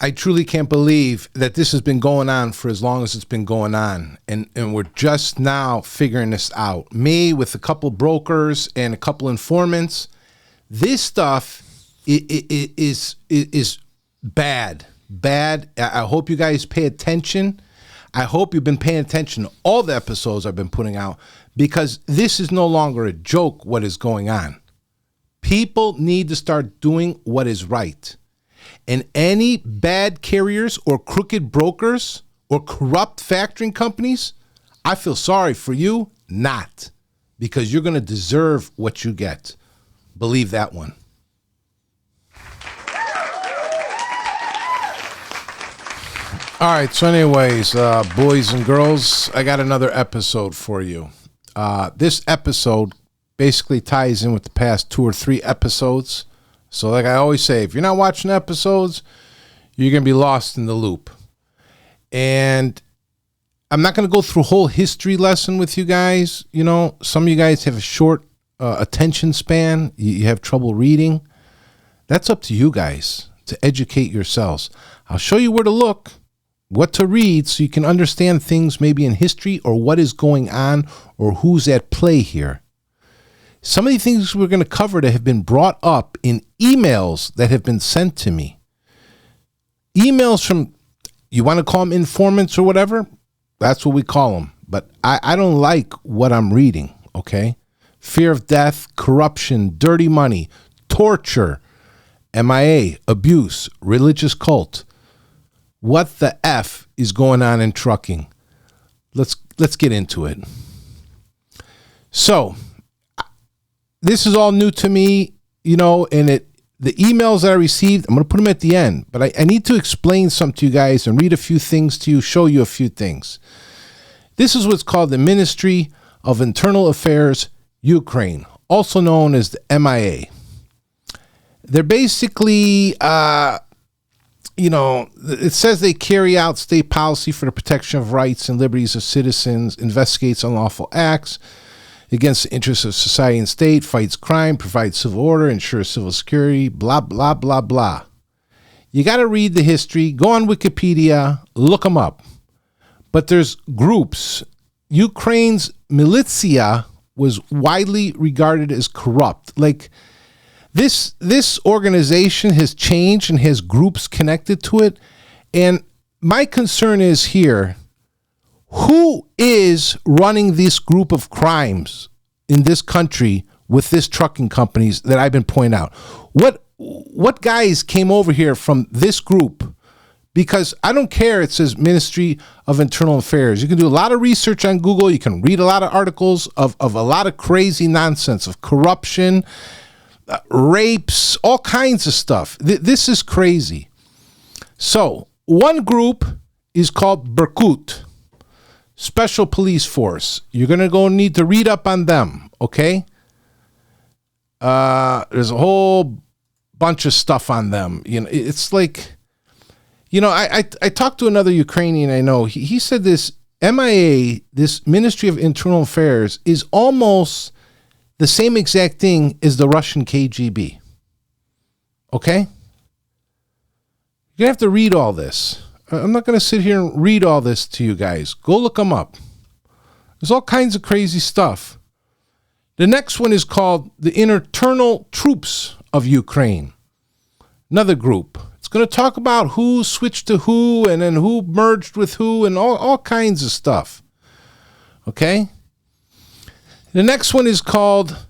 I truly can't believe that this has been going on for as long as it's been going on. And we're just now figuring this out. Me with a couple brokers and a couple informants. This stuff is bad. Bad. I hope you guys pay attention. I hope you've been paying attention to all the episodes I've been putting out, because this is no longer a joke what is going on. People need to start doing what is right. And any bad carriers or crooked brokers or corrupt factoring companies, I feel sorry for you, not. Because you're going to deserve what you get. Believe that one. All right, so anyways, boys and girls, I got another episode for you. This episode basically ties in with the past 2 or 3 episodes. So like I always say, if you're not watching episodes, you're going to be lost in the loop. And I'm not going to go through a whole history lesson with you guys. You know, some of you guys have a short attention span. You have trouble reading. That's up to you guys to educate yourselves. I'll show you where to look, what to read, so you can understand things maybe in history or what is going on or who's at play here. Some of the things we're going to cover that have been brought up in emails that have been sent to me. Emails from, you want to call them informants or whatever? That's what we call them. But I don't like what I'm reading, okay? Fear of death, corruption, dirty money, torture, MIA, abuse, religious cult. What the F is going on in trucking? Let's get into it. So, this is all new to me, you know, and the emails that I received, I'm going to put them at the end, but I need to explain something to you guys and read a few things to you, show you a few things. This is what's called the Ministry of Internal Affairs, Ukraine, also known as the MIA. They're basically, you know, it says they carry out state policy for the protection of rights and liberties of citizens, investigates unlawful acts against the interests of society and state, fights crime, provides civil order, ensures civil security, blah, blah, blah, blah. You got to read the history. Go on Wikipedia. Look them up. But there's groups. Ukraine's militia was widely regarded as corrupt. Like, this organization has changed and has groups connected to it. And my concern is here, who is running this group of crimes in this country with this trucking companies that I've been pointing out? What guys came over here from this group? Because I don't care, it says Ministry of Internal Affairs. You can do a lot of research on Google. You can read a lot of articles of a lot of crazy nonsense, of corruption, rapes, all kinds of stuff. This is crazy. So one group is called Berkut, Special Police Force. You're going to need to read up on them, okay? There's a whole bunch of stuff on them. You know, it's like, you know, I talked to another Ukrainian I know. He said this MIA, this Ministry of Internal Affairs, is almost the same exact thing as the Russian KGB. Okay? You're going to have to read all this. I'm not going to sit here and read all this to you guys. Go look them up. There's all kinds of crazy stuff. The next one is called the Internal Troops of Ukraine. Another group. It's going to talk about who switched to who and then who merged with who and all kinds of stuff. Okay? The next one is called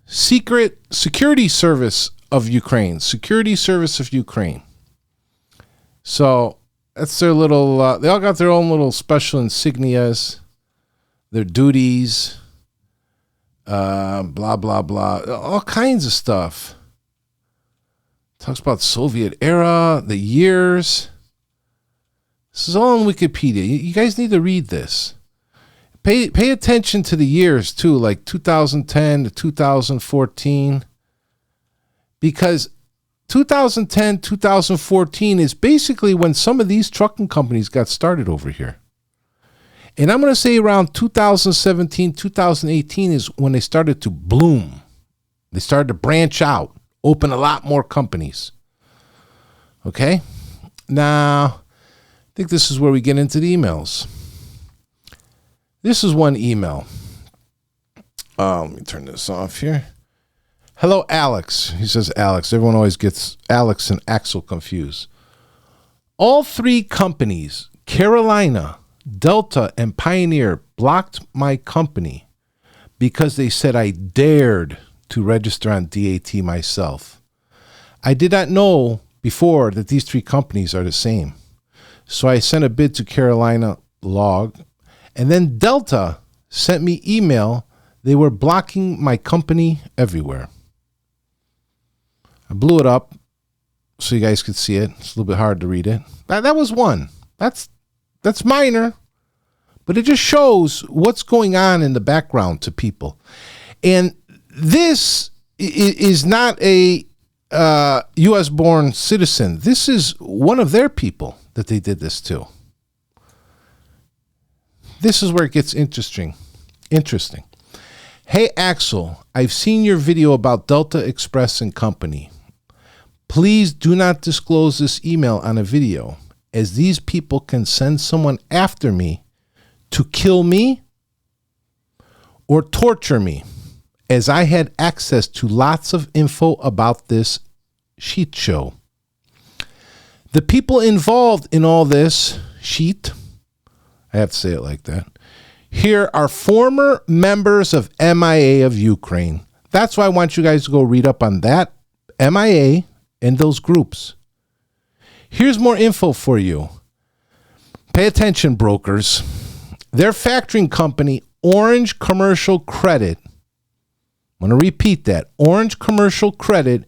Security Service of Ukraine. Security Service of Ukraine. So that's their little, they all got their own little special insignias, their duties, blah, blah, blah, all kinds of stuff. Talks about Soviet era, the years. This is all on Wikipedia. You guys need to read this. Pay attention to the years, too, like 2010 to 2014. Because 2010, 2014 is basically when some of these trucking companies got started over here. And I'm going to say around 2017, 2018 is when they started to bloom. They started to branch out, open a lot more companies. Okay? Now, I think this is where we get into the emails. This is one email. Let me turn this off here. Hello, Alex. He says Alex. Everyone always gets Alex and Axel confused. All three companies, Carolina, Delta, and Pioneer, blocked my company because they said I dared to register on DAT myself. I did not know before that these three companies are the same. So I sent a bid to Carolina log, and then Delta sent me email. They were blocking my company everywhere. I blew it up so you guys could see it. It's a little bit hard to read it. That was one. That's minor, but it just shows what's going on in the background to people. And this is not a U.S.-born citizen. This is one of their people that they did this to. This is where it gets interesting. Hey, Axel, I've seen your video about Delta Express and Company. Please do not disclose this email on a video, as these people can send someone after me to kill me or torture me, as I had access to lots of info about this shit show. The people involved in all this shit, I have to say it like that, here are former members of MIA of Ukraine. That's why I want you guys to go read up on that MIA and those groups. Here's more info for you. Pay attention, brokers. Their factoring company, Orange Commercial Credit, I'm going to repeat that, Orange Commercial Credit,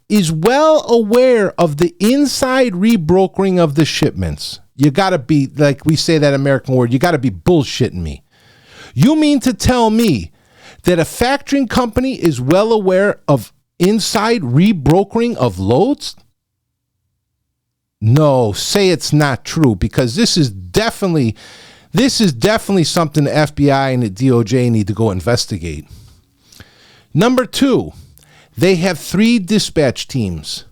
is well aware of the inside rebrokering of the shipments. You got to be, like we say that American word, you got to be bullshitting me. You mean to tell me that a factoring company is well aware of inside rebrokering of loads? No, say it's not true, because this is definitely something the FBI and the DOJ need to go investigate. Number 2, they have 3 dispatch teams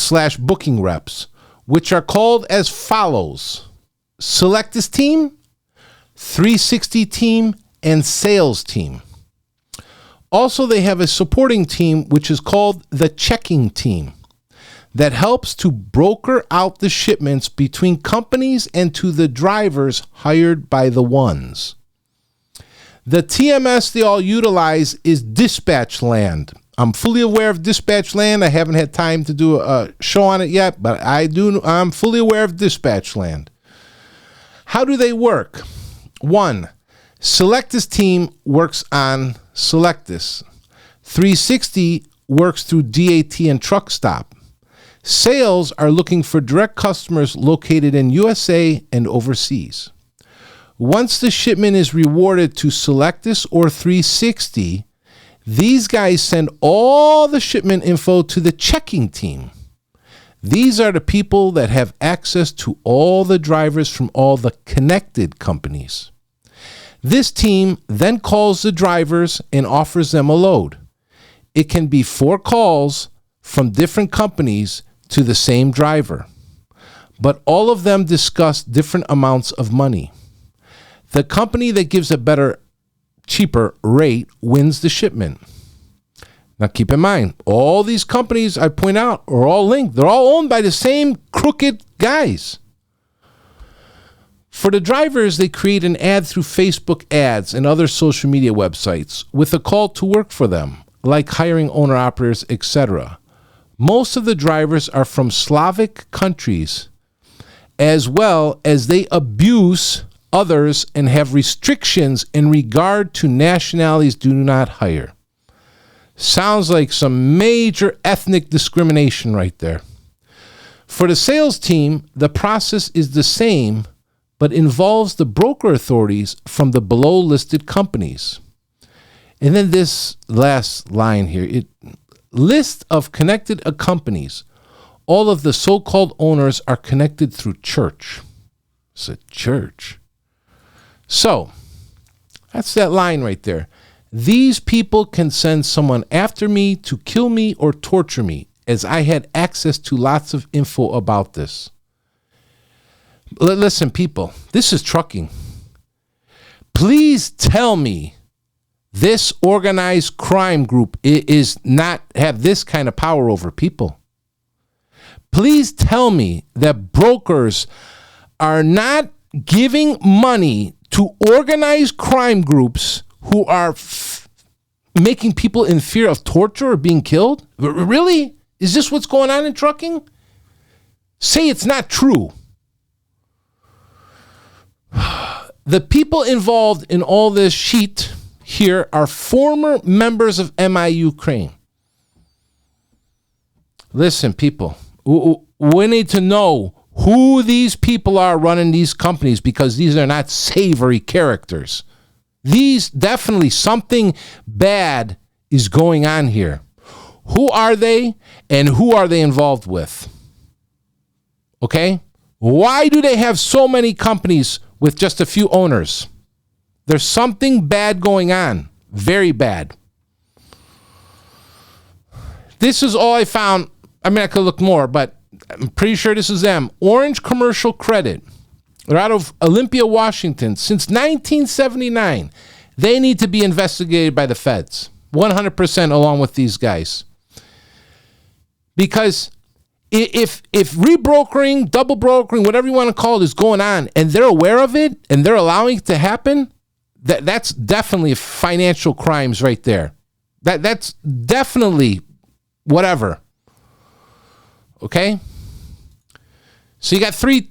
/ booking reps, which are called as follows: Selectus team, 360 team, and sales team. Also, they have a supporting team, which is called the checking team, that helps to broker out the shipments between companies and to the drivers hired by the ones. The TMS they all utilize is Dispatchland. I'm fully aware of Dispatchland. I haven't had time to do a show on it yet, but I'm fully aware of Dispatchland. How do they work? 1, Selectus team works on Selectus. 360 works through DAT and Truck Stop. Sales are looking for direct customers located in USA and overseas. Once the shipment is rewarded to Selectus or 360, these guys send all the shipment info to the checking team. These are the people that have access to all the drivers from all the connected companies. This team then calls the drivers and offers them a load. It can be 4 calls from different companies to the same driver, but all of them discuss different amounts of money. The company that gives a better, cheaper rate wins the shipment. Now keep in mind, all these companies I point out are all linked. They're all owned by the same crooked guys. For the drivers, they create an ad through Facebook ads and other social media websites with a call to work for them, like hiring owner-operators, etc. Most of the drivers are from Slavic countries, as well as they abuse others and have restrictions in regard to nationalities do not hire. Sounds like some major ethnic discrimination right there. For the sales team, the process is the same, but involves the broker authorities from the below listed companies. And then this last line here, list of connected companies. All of the so-called owners are connected through church. It's a church. So, that's that line right there. These people can send someone after me to kill me or torture me, as I had access to lots of info about this. Listen, people, this is trucking. Please tell me this organized crime group is not have this kind of power over people. Please tell me that brokers are not giving money to organized crime groups who are making people in fear of torture or being killed? Really? Is this what's going on in trucking? Say it's not true. The people involved in all this shit here are former members of MI Ukraine. Listen, people, we need to know who these people are running these companies, because these are not savory characters. These definitely something bad is going on here. Who are they and who are they involved with? Okay? Why do they have so many companies with just a few owners? There's something bad going on. Very bad. This is all I found. I mean, I could look more, but I'm pretty sure this is them. Orange Commercial Credit. They're out of Olympia, Washington. Since 1979, they need to be investigated by the feds. 100% along with these guys. Because if rebrokering, double brokering, whatever you want to call it, is going on, and they're aware of it, and they're allowing it to happen, that's definitely financial crimes right there. That's definitely whatever. Okay? So you got three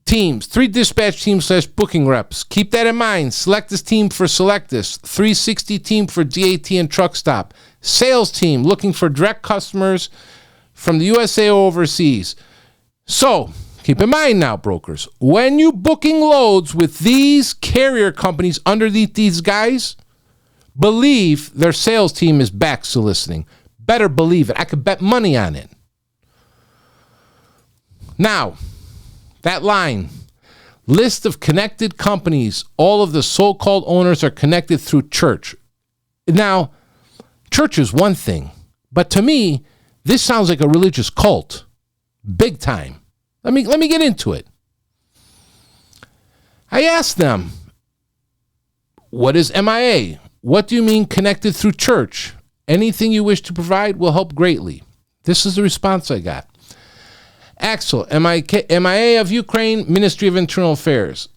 dispatch teams / booking reps. Keep that in mind. Select this team for Selectus. 360 team for DAT and Truck Stop. Sales team looking for direct customers from the USA or overseas. So, keep in mind now, brokers, when you booking loads with these carrier companies underneath these guys, believe their sales team is back soliciting. Better believe it. I could bet money on it. Now, that line, list of connected companies, all of the so-called owners are connected through church. Now, church is one thing, but to me, this sounds like a religious cult. Big time. Let me get into it. I asked them, what is MIA? What do you mean connected through church? Anything you wish to provide will help greatly. This is the response I got. Axel, MIA of Ukraine, Ministry of Internal Affairs.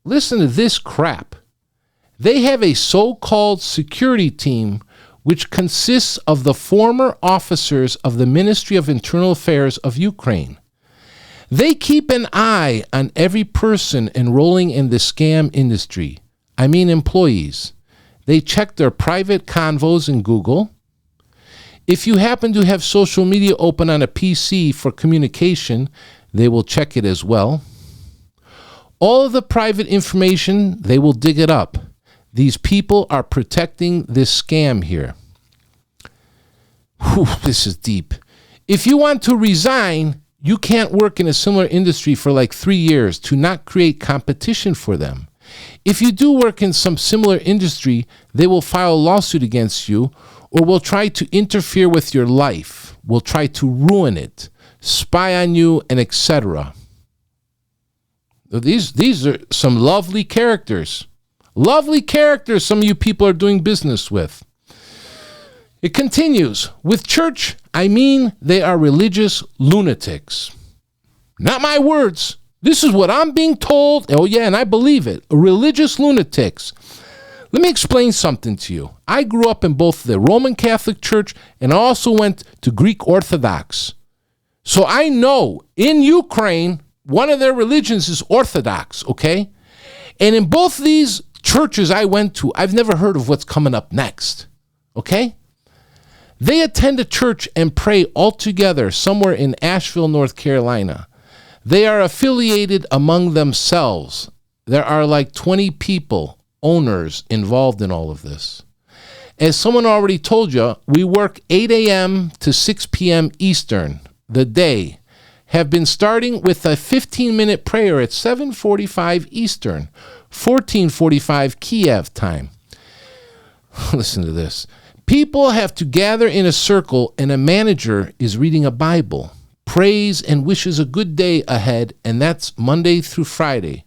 Listen to this crap. They have a so-called security team which consists of the former officers of the Ministry of Internal Affairs of Ukraine. They keep an eye on every person enrolling in the scam industry. I mean employees. They check their private convos in Google. If you happen to have social media open on a PC for communication, they will check it as well. All of the private information, they will dig it up. These people are protecting this scam here. Whew, this is deep. If you want to resign, you can't work in a similar industry for like 3 years to not create competition for them. If you do work in some similar industry, they will file a lawsuit against you or will try to interfere with your life, will try to ruin it, spy on you, and etc. These are some lovely characters. Lovely characters some of you people are doing business with. It continues, with church, I mean they are religious lunatics. Not my words. This is what I'm being told. Oh yeah, and I believe it. Religious lunatics. Let me explain something to you. I grew up in both the Roman Catholic Church and I also went to Greek Orthodox. So I know in Ukraine, one of their religions is Orthodox, okay? And in both these churches I went to, I've never heard of what's coming up next, okay? They attend a church and pray all together somewhere in Asheville, North Carolina. They are affiliated among themselves. There are like 20 people, owners, involved in all of this. As someone already told you, we work 8 a.m. to 6 p.m. Eastern, the day. Have been starting with a 15-minute prayer at 7:45 Eastern, 14:45 Kiev time. Listen to this. People have to gather in a circle and a manager is reading a Bible. prays and wishes a good day ahead, and that's Monday through Friday,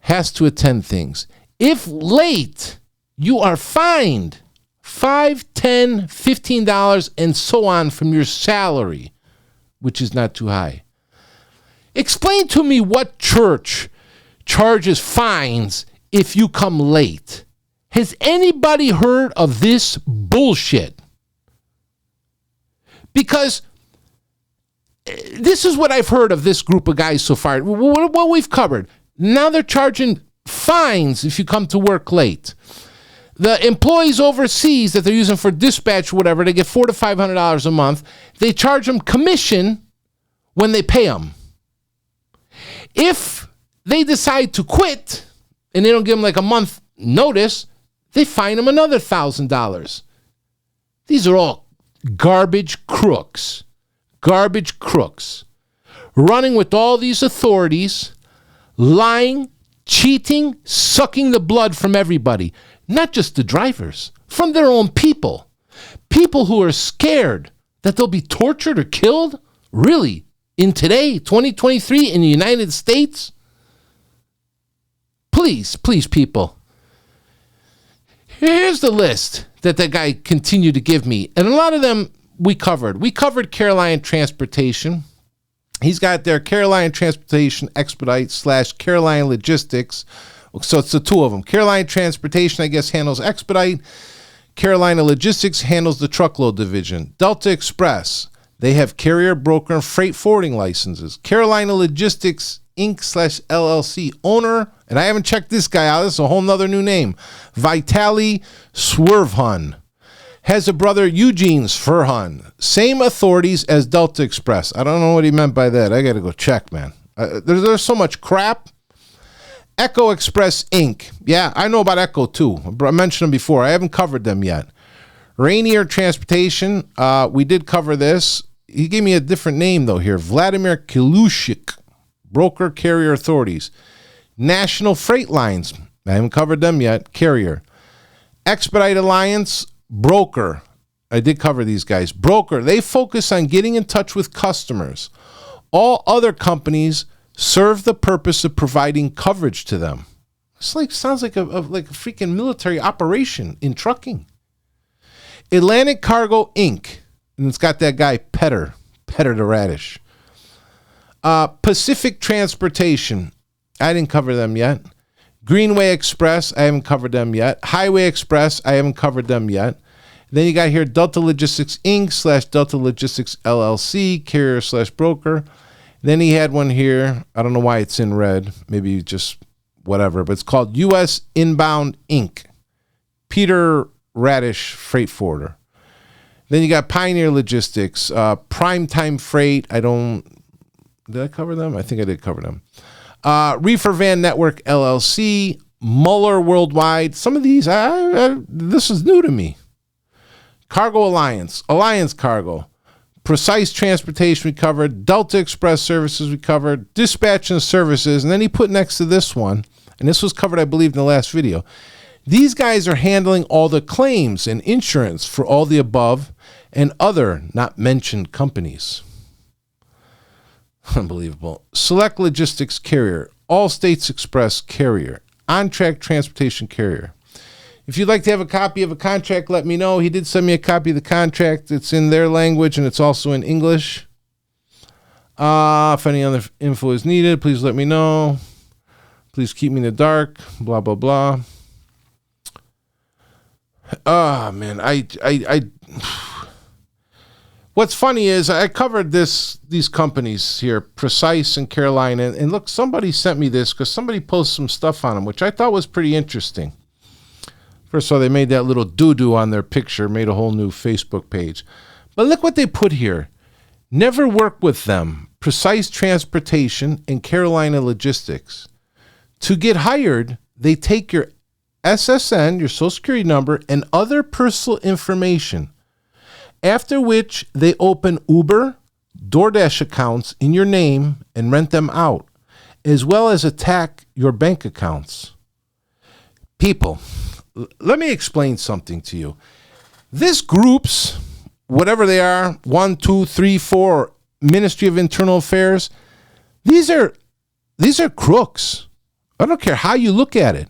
has to attend things. If late, you are fined $5, $10, $15, and so on from your salary, which is not too high. Explain to me what church charges fines if you come late. Has anybody heard of this bullshit? Because this is what I've heard of this group of guys so far. What we've covered. Now they're charging fines if you come to work late. The employees overseas that they're using for dispatch or whatever, they get $400 to $500 a month. They charge them commission when they pay them. If they decide to quit and they don't give them like a month notice, they fine them another $1,000. These are all garbage crooks. Garbage crooks. Running with all these authorities, lying, cheating, sucking the blood from everybody. Not just the drivers, from their own people. People who are scared that they'll be tortured or killed? Really? In today, 2023, in the United States? Please, people. Here's the list that guy continued to give me. And a lot of them we covered. We covered Carolina Transportation. He's got their Carolina Transportation Expedite / Carolina Logistics. So it's the two of them. Carolina Transportation, I guess, handles Expedite. Carolina Logistics handles the truckload division. Delta Express, they have carrier, broker, and freight forwarding licenses. Carolina Logistics Inc. / LLC owner, and I haven't checked this guy out. This is a whole nother new name. Vitali Swervehun. Has a brother, Eugene Sverhun. Same authorities as Delta Express. I don't know what he meant by that. I got to go check, man. There's so much crap. Echo Express Inc. Yeah, I know about Echo too. I mentioned them before. I haven't covered them yet. Rainier Transportation. We did cover this. He gave me a different name though here. Vladimir Kilushik. Broker Carrier Authorities. National Freight Lines. I haven't covered them yet. Carrier. Expedite Alliance. Broker. I did cover these guys. Broker. They focus on getting in touch with customers. All other companies serve the purpose of providing coverage to them. It's like sounds like a freaking military operation in trucking. Atlantic Cargo Inc. And it's got that guy Petter the Radish. Pacific Transportation. I didn't cover them yet. Greenway Express. I haven't covered them yet. Highway Express. I haven't covered them yet. Then you got here Delta Logistics Inc. / Delta Logistics LLC. Carrier / broker. Then he had one here. I don't know why it's in red. Maybe just whatever. But it's called U.S. Inbound Inc. Peter Radish Freight Forwarder. Then you got Pioneer Logistics. Primetime Freight. Did I cover them? I think I did cover them. Reefer Van Network LLC. Muller Worldwide. Some of these, this is new to me. Cargo Alliance. Alliance Cargo. Precise Transportation we covered. Delta Express Services we covered. Dispatch and Services. And then he put next to this one, and this was covered, I believe, in the last video. These guys are handling all the claims and insurance for all the above and other not mentioned companies. Unbelievable. Select Logistics Carrier. All States Express Carrier. On-Track Transportation Carrier. If you'd like to have a copy of a contract, let me know. He did send me a copy of the contract. It's in their language, and it's also in English. If any other info is needed, please let me know. Please keep me in the dark. Blah, blah, blah. Oh, man. What's funny is I covered these companies here, Precise and Carolina. And look, somebody sent me this because somebody posted some stuff on them, which I thought was pretty interesting. First of all, they made that little doo-doo on their picture, made a whole new Facebook page. But look what they put here. Never work with them. Precise Transportation and Carolina Logistics. To get hired, they take your SSN, your social security number, and other personal information. After which, they open Uber, DoorDash accounts in your name and rent them out, as well as attack your bank accounts. People, let me explain something to you. This group's, whatever they are, 1, 2, 3, 4, Ministry of Internal Affairs, these are crooks. I don't care how you look at it.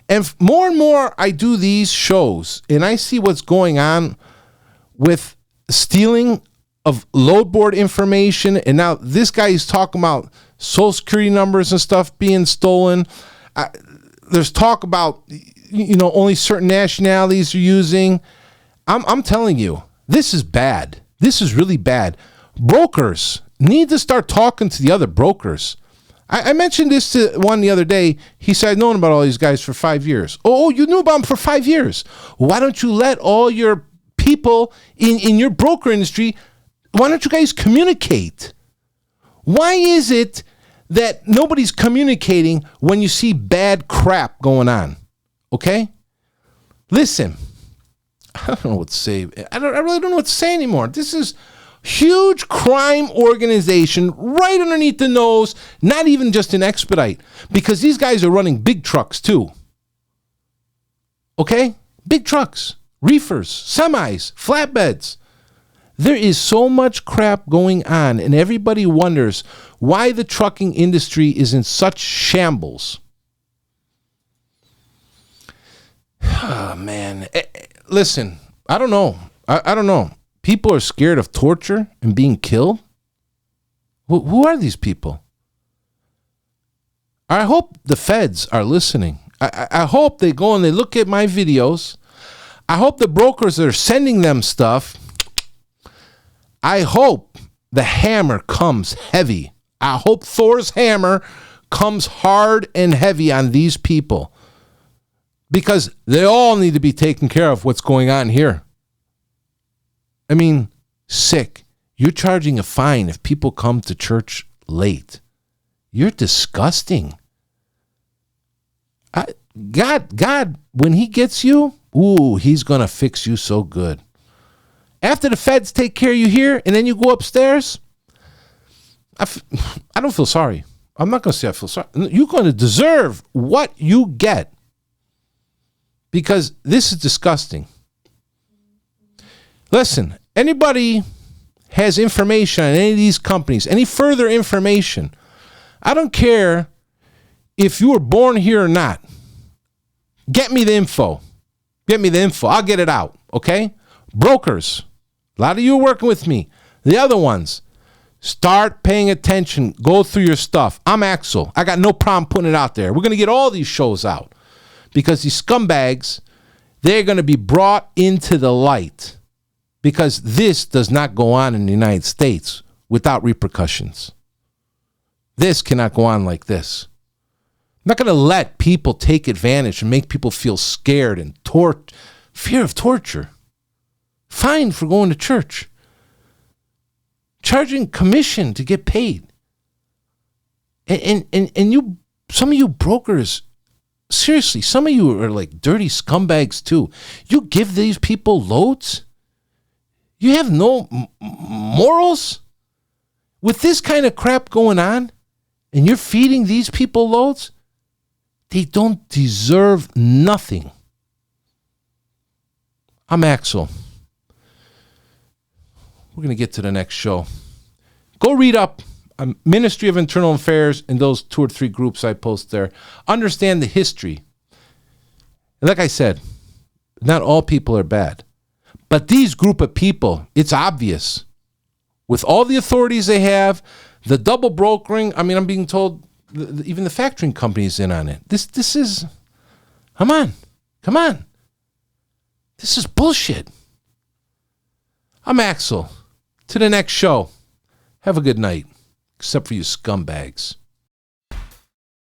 And more I do these shows, and I see what's going on with stealing of load board information, and now this guy is talking about Social Security numbers and stuff being stolen. There's talk about, only certain nationalities are using. I'm telling you, this is bad. This is really bad. Brokers need to start talking to the other brokers. I mentioned this to one the other day. He said, I've known about all these guys for 5 years. Oh, you knew about them for 5 years. Why don't you let all your people in your broker industry, why don't you guys communicate? Why is it that nobody's communicating when you see bad crap going on? Okay? Listen, I don't know what to say. I really don't know what to say anymore. This is huge crime organization right underneath the nose, not even just an expedite, because these guys are running big trucks too. Okay? Big trucks, reefers, semis, flatbeds. There is so much crap going on, and everybody wonders why the trucking industry is in such shambles. Oh, man. Listen, I don't know. I don't know. People are scared of torture and being killed? Who are these people? I hope the feds are listening. I hope they go and they look at my videos. I hope the brokers that are sending them stuff, I hope the hammer comes heavy. I hope Thor's hammer comes hard and heavy on these people, because they all need to be taken care of what's going on here. I mean, sick. You're charging a fine if people come to church late. You're disgusting. God, when he gets you, he's going to fix you so good. After the feds take care of you here and then you go upstairs, I don't feel sorry. I'm not going to say I feel sorry. You're going to deserve what you get, because this is disgusting. Listen, anybody has information on any of these companies, any further information, I don't care if you were born here or not. Get me the info. I'll get it out, okay? Brokers, a lot of you are working with me. The other ones, start paying attention. Go through your stuff. I'm Axel. I got no problem putting it out there. We're going to get all these shows out, because these scumbags, they're going to be brought into the light, because this does not go on in the United States without repercussions. This cannot go on like this. I'm not going to let people take advantage and make people feel scared and fear of torture. Fined for going to church. Charging commission to get paid. And you, some of you brokers, seriously, some of you are like dirty scumbags too. You give these people loads? You have no morals? With this kind of crap going on, and you're feeding these people loads? They don't deserve nothing. I'm Axel. We're going to get to the next show. Go read up on Ministry of Internal Affairs and those 2 or 3 groups I post there. Understand the history. And like I said, not all people are bad. But these group of people, it's obvious. With all the authorities they have, the double brokering, I mean, I'm being told even the factoring company is in on it. This is, come on. This is bullshit. I'm Axel. To the next show. Have a good night. Except for you scumbags.